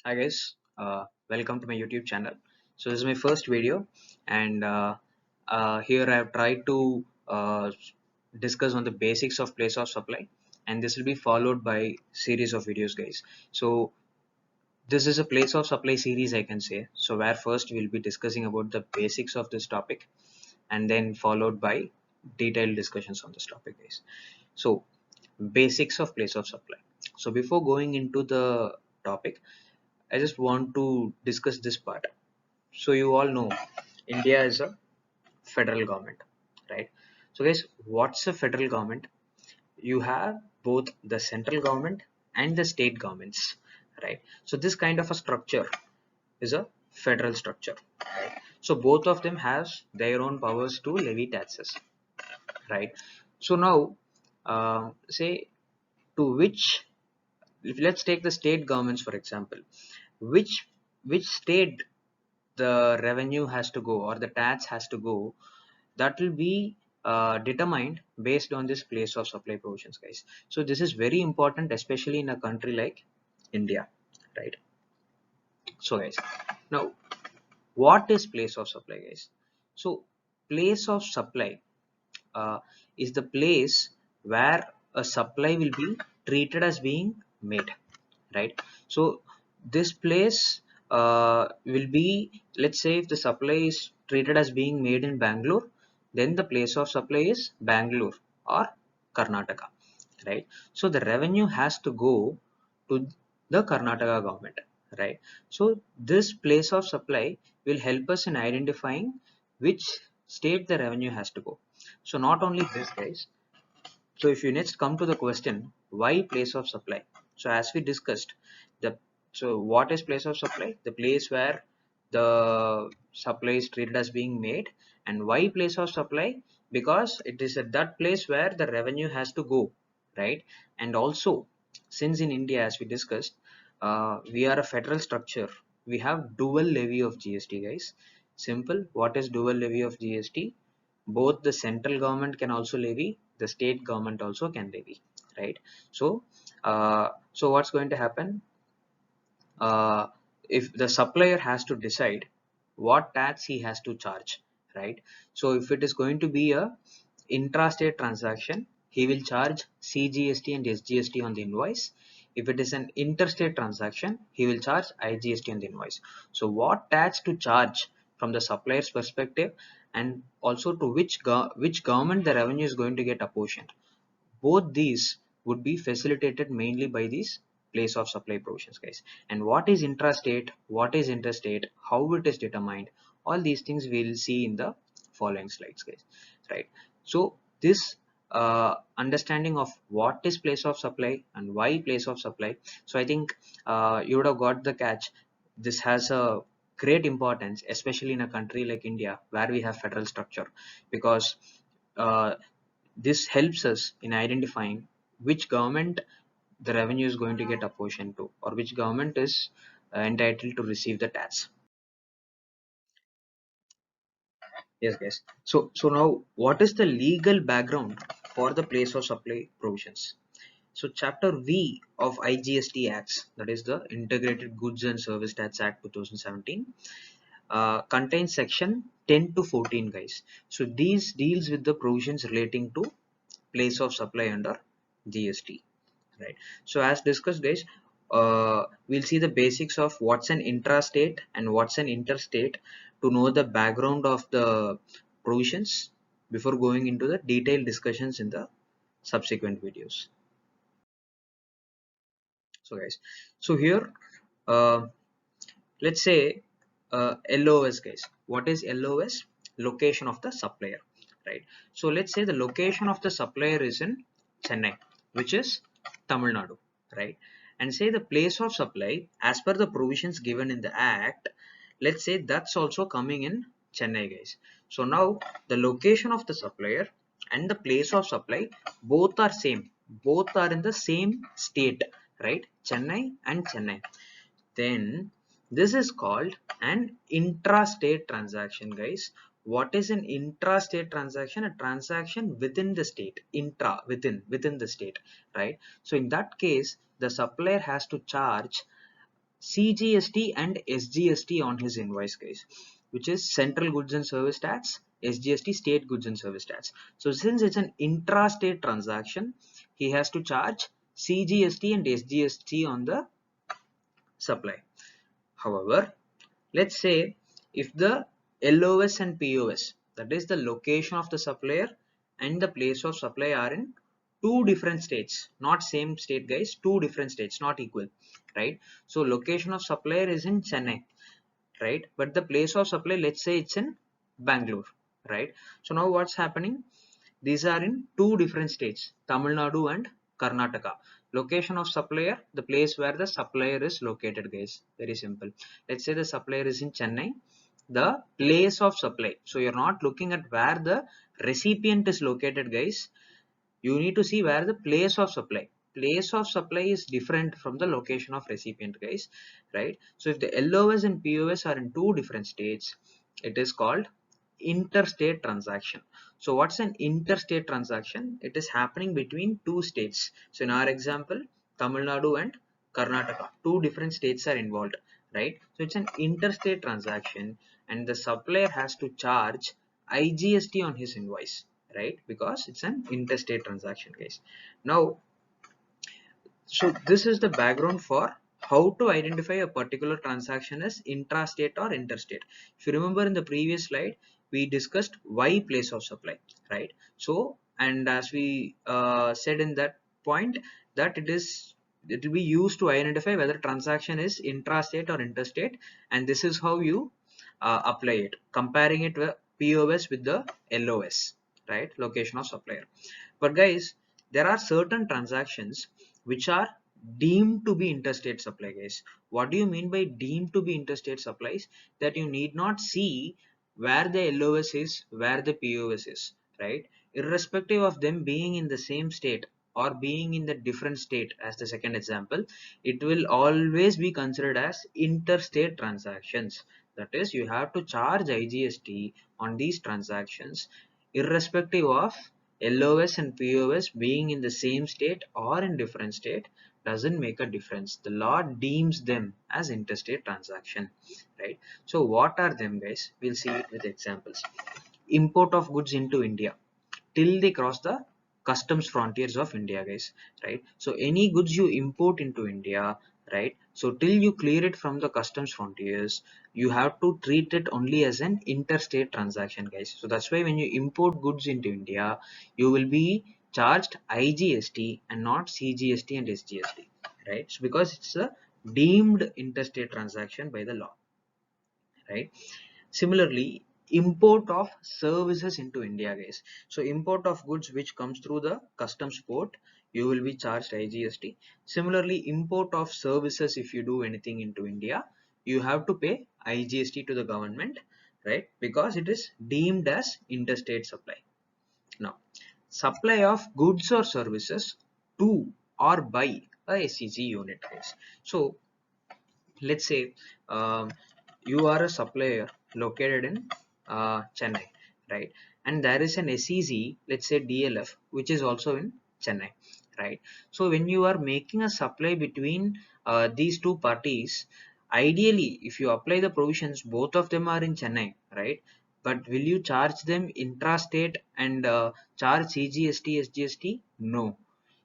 Hi guys, welcome to my YouTube channel. So this is my first video, and here I have tried to discuss on the basics of place of supply, and this will be followed by series of videos, guys. So this is a place of supply series, I can say. So where first we'll be discussing about the basics of this topic, and then followed by detailed discussions on this topic, guys. So basics of place of supply. So before going into the topic, I just want to discuss this part. So you all know India is a federal government, right? So guys, what's a federal government? You have both the central government and the state governments, right? So this kind of a structure is a federal structure, right? So both of them has their own powers to levy taxes, right? So now, say to which, if let's take the state governments for example, which state the revenue has to go or the tax has to go, that will be determined based on this place of supply provisions, guys. So this is very important, especially in a country like India, right? So guys, now what is place of supply, guys? So place of supply uh, is the place where a supply will be treated as being made, right? So this place will be, let's say if the supply is treated as being made in Bangalore, then the place of supply is Bangalore or Karnataka, right? So the revenue has to go to the Karnataka government, right? So this place of supply will help us in identifying which state the revenue has to go. So not only this, guys, so if you next come to the question, why place of supply? So as we discussed, the so what is place of supply? The place where the supply is treated as being made. And why place of supply? Because it is at that place where the revenue has to go, right? And also, since in India, as we discussed, we are a federal structure. We have dual levy of GST, guys. Simple. What is dual levy of GST? Both the central government can also levy, the state government also can levy, right? So so what's going to happen, uh, if the supplier has to decide what tax he has to charge, right? So if it is going to be a intrastate transaction, he will charge CGST and SGST on the invoice. If it is an interstate transaction, he will charge IGST on the invoice. So what tax to charge from the supplier's perspective, and also to which government the revenue is going to get apportioned, both these would be facilitated mainly by these place of supply provisions, guys. And what is intrastate, what is interstate, how it is determined, all these things we'll see in the following slides, guys, right? So this understanding of what is place of supply and why place of supply, so I think you would have got the catch. This has a great importance, especially in a country like India where we have federal structure, because uh, this helps us in identifying which government the revenue is going to get apportioned to, or which government is entitled to receive the tax. Yes, guys. So now, what is the legal background for the place of supply provisions? So Chapter V of IGST Acts, that is the Integrated Goods and Service Tax Act 2017, contains section 10 to 14, guys. So these deals with the provisions relating to place of supply under GST, right? So as discussed, guys, we'll see the basics of what's an intrastate and what's an interstate to know the background of the provisions before going into the detailed discussions in the subsequent videos. So guys, so here, uh, let's say LOS, guys. What is LOS? Location of the supplier, right? So let's say the location of the supplier is in Chennai, which is Tamil Nadu, right? And say the place of supply, as per the provisions given in the act, let's say that's also coming in Chennai, guys. So now the location of the supplier and the place of supply, both are same, both are in the same state, right? Chennai and Chennai. Then this is called an intrastate transaction, guys. What is an intrastate transaction? A transaction within the state, intra, within the state, right? So in that case, the supplier has to charge CGST and SGST on his invoice, guys, which is Central Goods and Service Tax, SGST, State Goods and Service Tax. So since it's an intra-state transaction, he has to charge CGST and SGST on the supply. However, let's say if the LOS and POS, that is the location of the supplier and the place of supply, are in two different states, not same state, guys, two different states, not equal, right? So location of supplier is in Chennai, right? But the place of supply, let's say it's in Bangalore, right? So now what's happening? These are in two different states, Tamil Nadu and Karnataka. Location of supplier, the place where the supplier is located, guys. Very simple. Let's say the supplier is in Chennai. The place of supply. So you're not looking at where the recipient is located, guys. You need to see where the place of supply. Place of supply is different from the location of recipient, guys. Right? So if the LOS and POS are in two different states, it is called interstate transaction. So what's an interstate transaction? It is happening between two states. So in our example, Tamil Nadu and Karnataka, two different states are involved, right? So it's an interstate transaction and the supplier has to charge IGST on his invoice, right? Because it's an interstate transaction, guys. Now, so this is the background for how to identify a particular transaction as intrastate or interstate. If you remember in the previous slide, we discussed why place of supply, right? So, and as we said in that point, that it will be used to identify whether transaction is intrastate or interstate, and this is how you apply it, comparing it with POS with the LOS, right? Location of supplier. But guys, there are certain transactions which are deemed to be interstate supply, guys. What do you mean by deemed to be interstate supplies? That you need not see where the LOS is, where the POS is, right? Irrespective of them being in the same state or being in the different state, as the second example, it will always be considered as interstate transactions. That is, you have to charge IGST on these transactions irrespective of LOS and POS being in the same state or in different state. Doesn't make a difference. The law deems them as interstate transaction, right? So what are them, guys? We'll see it with examples. Import of goods into India till they cross the customs frontiers of India, guys, right? So any goods you import into India, right? So till you clear it from the customs frontiers, you have to treat it only as an interstate transaction, guys. So that's why when you import goods into India, you will be charged IGST and not CGST and SGST, right? So because it's a deemed interstate transaction by the law, right? Similarly, import of services into India, guys. So import of goods which comes through the customs port, you will be charged IGST. Similarly, import of services, if you do anything into India, you have to pay IGST to the government, right? Because it is deemed as interstate supply. Now, supply of goods or services to or by a SEZ unit, guys. So let's say you are a supplier located in Chennai, right? And there is an SEZ, let's say DLF, which is also in Chennai, right? So when you are making a supply between these two parties, ideally, if you apply the provisions, both of them are in Chennai, right? But will you charge them intrastate and charge CGST, SGST? No,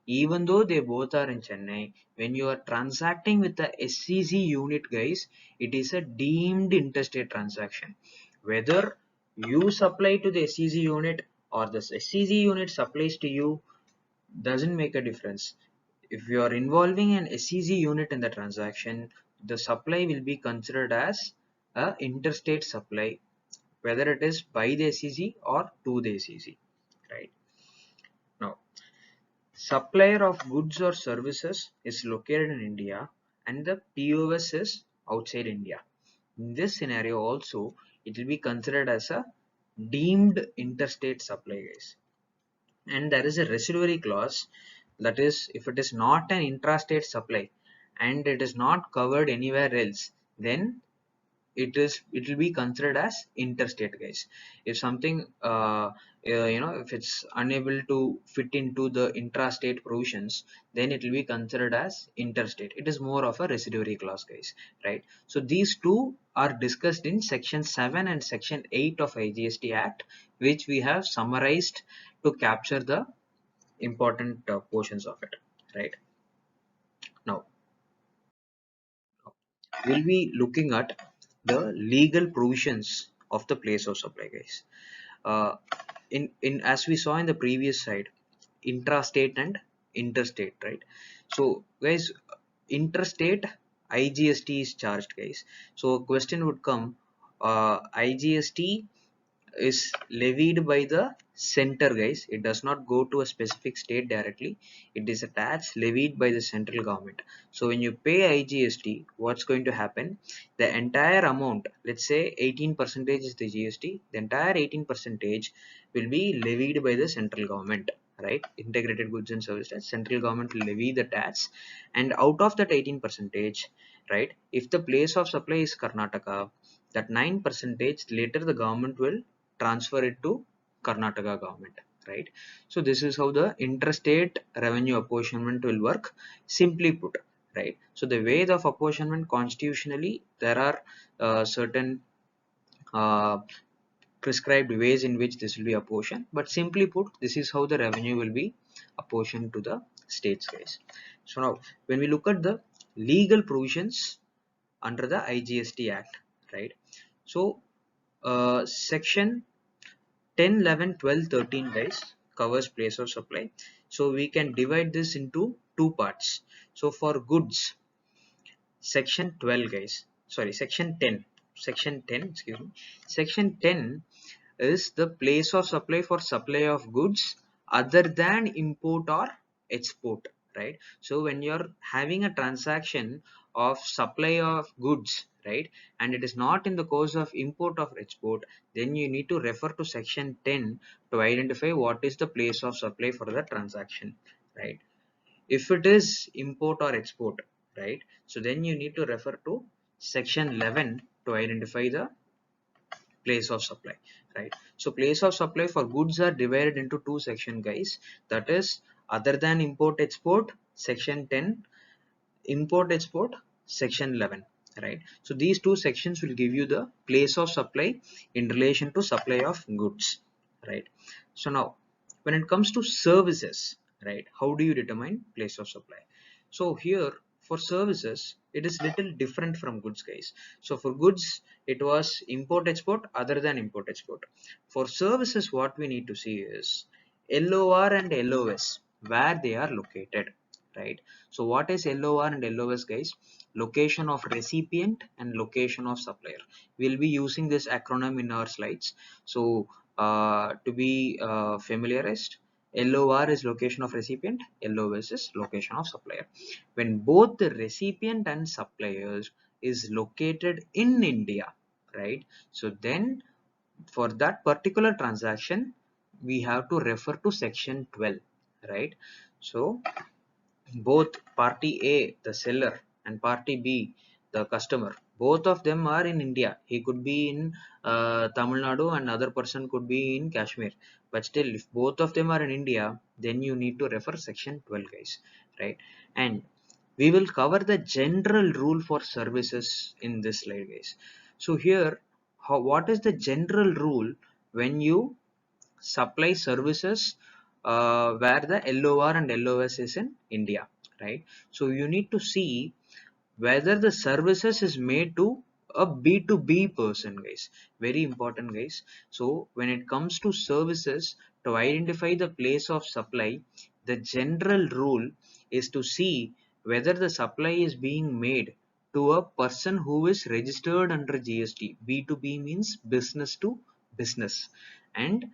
even though they both are in Chennai, when you are transacting with the SEZ unit, guys, it is a deemed interstate transaction. Whether you supply to the SEZ unit or the SEZ unit supplies to you doesn't make a difference. If you are involving an SEZ unit in the transaction, the supply will be considered as a interstate supply, whether it is by the SEZ or to the SEZ, right? Now, supplier of goods or services is located in India and the POS is outside India. In this scenario also, it will be considered as a deemed interstate supply, guys. And there is a residuary clause, that is, if it is not an intrastate supply and it is not covered anywhere else, then it will be considered as interstate, guys. If something if it's unable to fit into the intrastate provisions, then it will be considered as interstate. It is more of a residuary clause, guys, right? So these two are discussed in section 7 and section 8 of IGST Act, which we have summarized to capture the important portions of it, right? Now we'll be looking at the legal provisions of the place of supply, guys. uh, in as we saw in the previous slide, intrastate and interstate, right? So guys, interstate IGST is charged, guys. So a question would come, IGST is levied by the center, guys. It does not go to a specific state directly. It is a tax levied by the central government. So when you pay IGST, what's going to happen? The entire amount, let's say 18% is the GST, the entire 18% will be levied by the central government, right? Integrated goods and service tax. Central government will levy the tax, and out of that 18%, right, if the place of supply is Karnataka, that 9% later the government will transfer it to Karnataka government, right? So this is how the interstate revenue apportionment will work, simply put, right? So the way of apportionment constitutionally, there are certain uh, prescribed ways in which this will be apportioned, but simply put, this is how the revenue will be apportioned to the states, guys. So now when we look at the legal provisions under the IGST Act, right? So section 10, 11, 12, 13, guys, covers place of supply. So we can divide this into two parts. So for goods, section 12, guys, sorry, section 10, excuse me, section 10 is the place of supply for supply of goods other than import or export, right? So when you're having a transaction of supply of goods, right, and it is not in the course of import or export, then you need to refer to section 10 to identify what is the place of supply for the transaction, right? If it is import or export, right, so then you need to refer to section 11 to identify the place of supply, right? So place of supply for goods are divided into two sections, guys. That is other than import export, section 10, import export, section 11, right? So these two sections will give you the place of supply in relation to supply of goods, right? So now when it comes to services, right, how do you determine place of supply? So here for services it is little different from goods, guys. So for goods it was import export, other than import export. For services, what we need to see is LOR and LOS, where they are located, right? So what is LOR and LOS, guys? Location of recipient and location of supplier. We'll be using this acronym in our slides. So to be familiarized, LOR is location of recipient, LOS is location of supplier. When both the recipient and suppliers is located in India, right? So then for that particular transaction, we have to refer to section 12, right? So both party A, the seller, and party B, the customer, both of them are in India. He could be in Tamil Nadu and other person could be in Kashmir. But still, if both of them are in India, then you need to refer section 12, guys, right? And we will cover the general rule for services in this slide, guys. So here, what is the general rule when you supply services where the LOR and LOS is in India, right? So you need to see whether the services is made to a B2B person, guys. Very important, guys. So when it comes to services, to identify the place of supply, the general rule is to see whether the supply is being made to a person who is registered under GST. B2B means business to business, and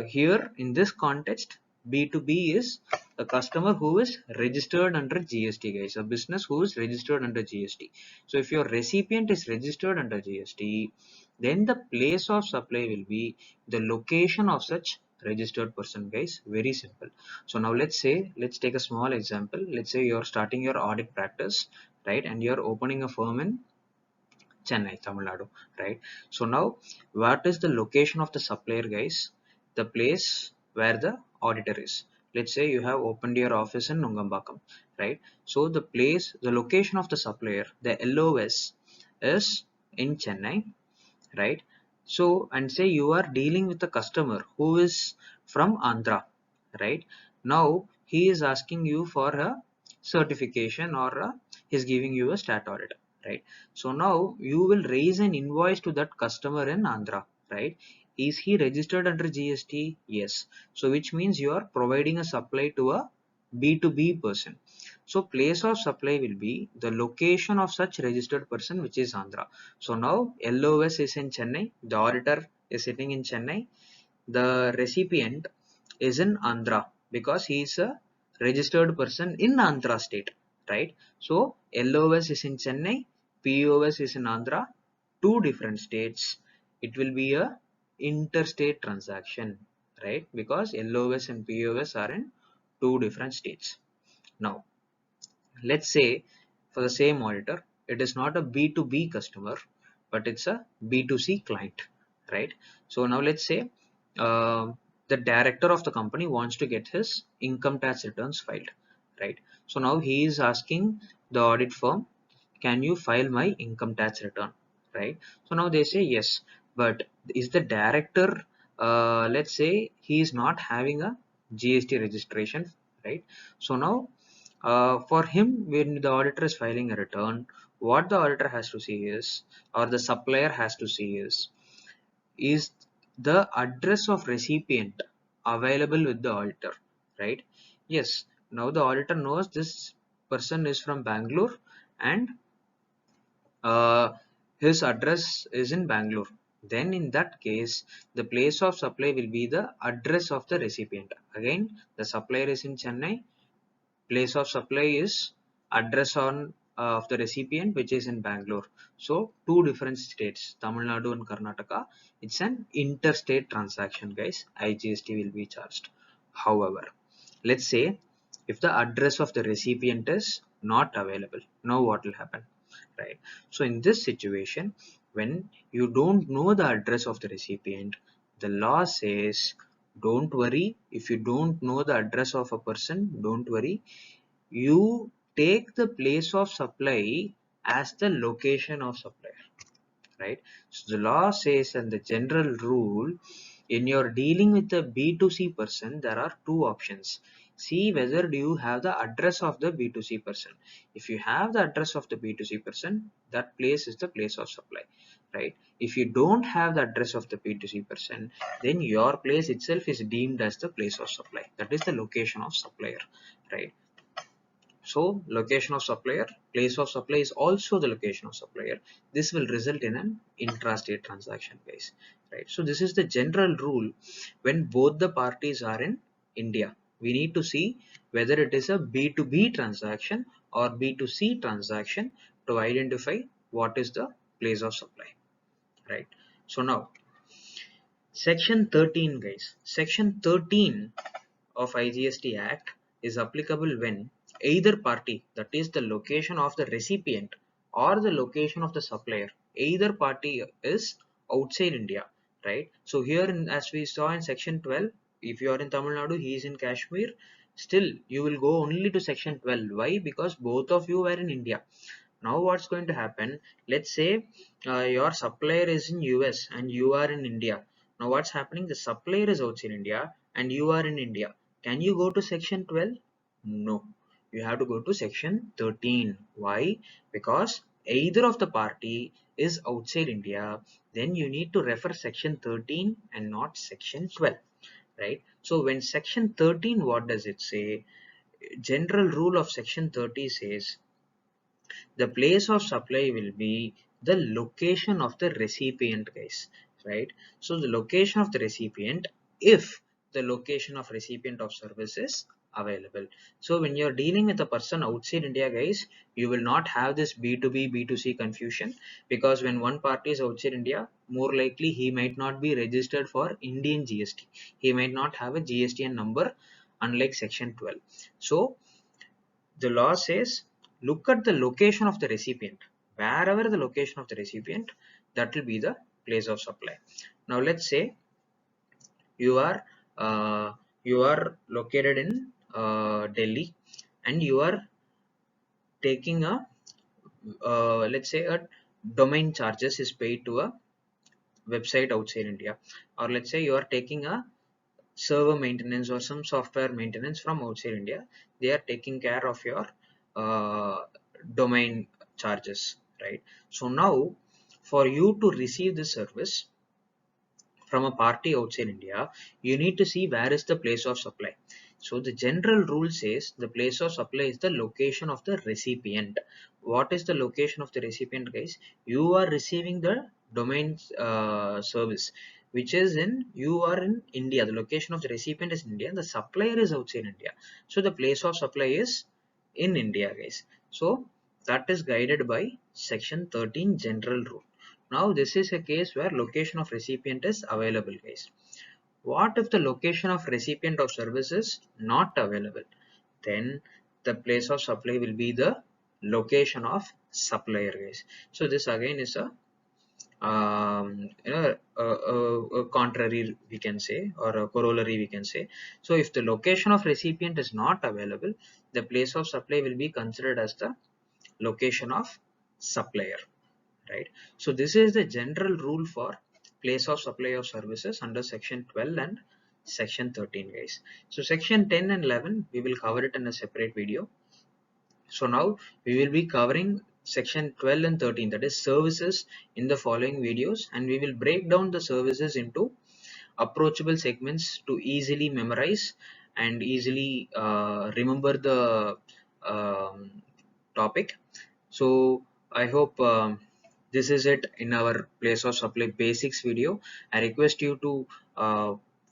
here in this context, B2B is a customer who is registered under GST, guys, a business who is registered under GST. So if your recipient is registered under GST, then the place of supply will be the location of such registered person, guys. Very simple. So now let's take a small example. Let's say you're starting your audit practice, right, and you're opening a firm in Chennai, Tamil Nadu, right? So now, what is the location of the supplier, guys? The place where the auditor is. Let's say you have opened your office in Nungambakam, right? So the location of the supplier, the LOS is in Chennai, right? So, and say you are dealing with a customer who is from Andhra, right? Now he is asking you for a certification, or he's giving you a stat audit, right? So now you will raise an invoice to that customer in Andhra, right? Is he registered under GST? Yes. So which means you are providing a supply to a B2B person. So place of supply will be the location of such registered person, which is Andhra. So now LOS is in Chennai, the auditor is sitting in Chennai, the recipient is in Andhra because he is a registered person in Andhra state, right? So LOS is in Chennai, POS is in Andhra, two different states. It will be a interstate transaction, right? Because LOS and POS are in two different states. Now, let's say for the same auditor, it is not a B2B customer, but it's a B2C client, right? So now let's say the director of the company wants to get his income tax returns filed, right? So now he is asking the audit firm, can you file my income tax return, right? So now they say yes, but is the director, let's say he is not having a GST registration, right? So now for him, when the auditor is filing a return, what the auditor has to see is, or the supplier has to see is the address of recipient available with the auditor, right? Yes. Now the auditor knows this person is from Bangalore, and uh, his address is in Bangalore. Then in that case, the place of supply will be the address of the recipient. Again, the supplier is in Chennai, place of supply is address on of the recipient, which is in Bangalore. So two different states, Tamil Nadu and Karnataka. It's an interstate transaction, guys. IGST will be charged. However, let's say if the address of the recipient is not available, now what will happen, right? So in this situation, when you don't know the address of the recipient, the law says, don't worry. If you don't know the address of a person, don't worry, you take the place of supply as the location of supplier, right? So the law says, and the general rule, in your dealing with the B2C person, there are two options. See whether do you have the address of the B2C person. If you have the address of the B2C person, that place is the place of supply, right? If you don't have the address of the B2C person, then your place itself is deemed as the place of supply. That is the location of supplier, right? So location of supplier, place of supply is also the location of supplier. This will result in an intrastate transaction, guys, right? So this is the general rule when both the parties are in India. We need to see whether it is a B2B transaction or B2C transaction to identify what is the place of supply, right? So now section 13, guys, section 13 of IGST Act is applicable when either party, that is the location of the recipient or the location of the supplier, either party is outside India, right? So here as we saw in section 12, if you are in Tamil Nadu, he is in Kashmir, still you will go only to section 12. Why? Because both of you were in India. Now what's going to happen, let's say your supplier is in US and you are in India. Now what's happening, the supplier is outside India and you are in India. Can you go to section 12? No, you have to go to section 13. Why? Because either of the party is outside India, then you need to refer section 13 and not section 12, right? So when section 13, what does it say? General rule of section 30 says the place of supply will be the location of the recipient, guys, right? So the location of the recipient, if the location of recipient of service is available. So when you're dealing with a person outside India, guys, you will not have this B2B B2C confusion, because when one party is outside India, more likely he might not be registered for Indian GST, he might not have a GSTN number, unlike section 12. So the law says, look at the location of the recipient. wherever the location of the recipient, that will be the place of supply. Now let's say you are uh, you are located in Delhi, and you are taking a let's say a domain charges is paid to a website outside India, or let's say you are taking a server maintenance or some software maintenance from outside India. They are taking care of your uh, domain charges, right? So now for you to receive the service from a party outside India, you need to see where is the place of supply. So the general rule says the place of supply is the location of the recipient. What is the location of the recipient, guys? You are receiving the domain service, which is in, you are in India. The location of the recipient is India. The supplier is outside India. So the place of supply is in India, guys. So that is guided by section 13 general rule. Now this is a case where location of recipient is available, guys. What if the location of recipient of service is not available? Then the place of supply will be the location of supplier, guys. So this again is a a contrary we can say, or a corollary we can say. So if the location of recipient is not available, the place of supply will be considered as the location of supplier, right? So this is the general rule for place of supply of services under section 12 and section 13, guys. So section 10 and 11 we will cover it in a separate video. So now we will be covering section 12 and 13, that is services, in the following videos, and we will break down the services into approachable segments to easily memorize and easily remember the um, topic. So I hope this is it in our place of supply basics video. I request you to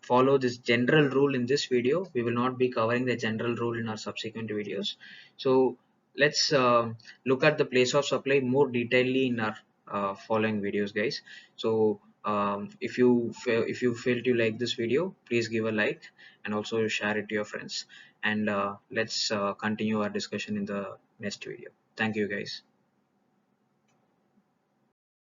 follow this general rule in this video. We will not be covering the general rule in our subsequent videos. So let's look at the place of supply more detailedly in our following videos, guys. So if you felt you like this video, please give a like and also share it to your friends, and let's continue our discussion in the next video. Thank you, guys.